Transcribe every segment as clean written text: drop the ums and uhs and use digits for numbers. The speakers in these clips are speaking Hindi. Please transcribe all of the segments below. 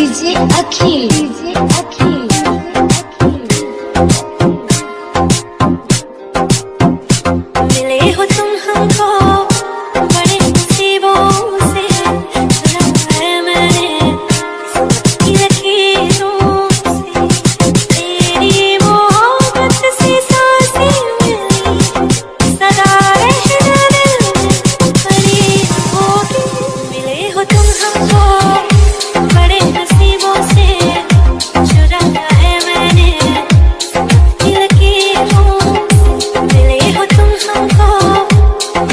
डीजे अखिल, डीजे अखिल। मिले हो तुम हमको बड़े नसीबों से, चुना है मैंने किस्मत की लकीरों से। तेरी मोहब्बत से सांसें मिली, सदा रहना दिल में परी होगी। मिले हो तुम हमको बड़े नसीबों से, चुना है मैंने किस्मत की लकीरों से। मिले हो तुम हमको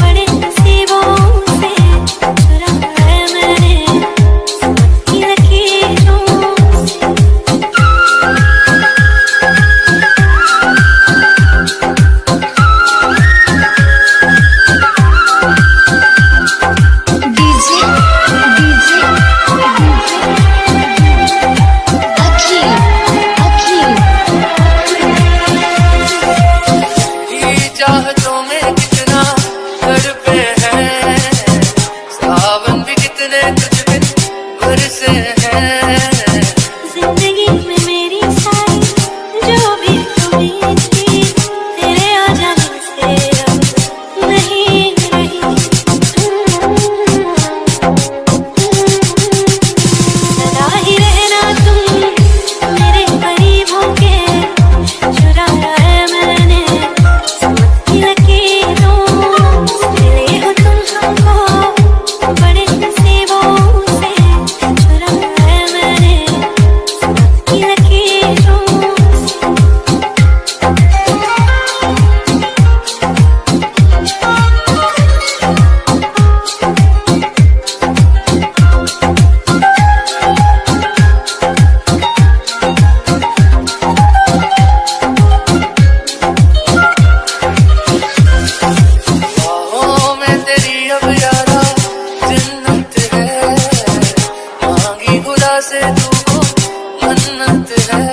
बड़े नसीबों से, चुना है मैंने किस्मत की लकीरों से। डीजे डीजे अखिल, अखिल। ये चाहतों में कितना तड़पे हैं, सावन भी कितने तुझ बिन बरसे हैं। जिंदगी में मेरी सारी जो भी उम्मीद थी, तेरे आ जाने से अब नहीं रही। सदा ही रहना तुम मेरे करीब होके, चुराया है मैंने किस्मत की लकीरों से। मिले हो तुम हमको बड़े नसीबों से, चुराया है मैंने किस्मत की लकीरों से। बाहों में तेरी अब यारा जन्नत है, मांगी खुदा से तू मन्नत है।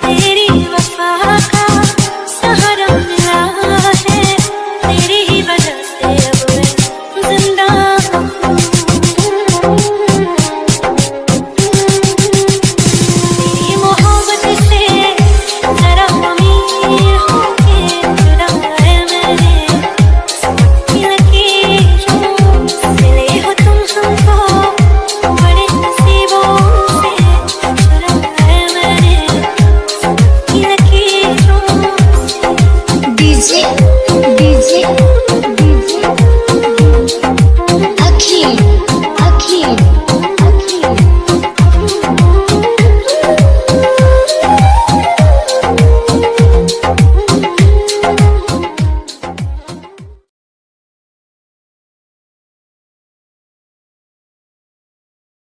तेरी वफा का सहारा मिला है, तेरी ही वजह से अब मैं जिंदा हूँ। तेरी मोहब्बत से जरा अमीर होके, जुड़ा है मैंने किस्मत की लकीरों से। मिले हो तुम हमको बड़े नसीबों से, जुड़ा है मैंने किस्मत की लकीरों से। डीजे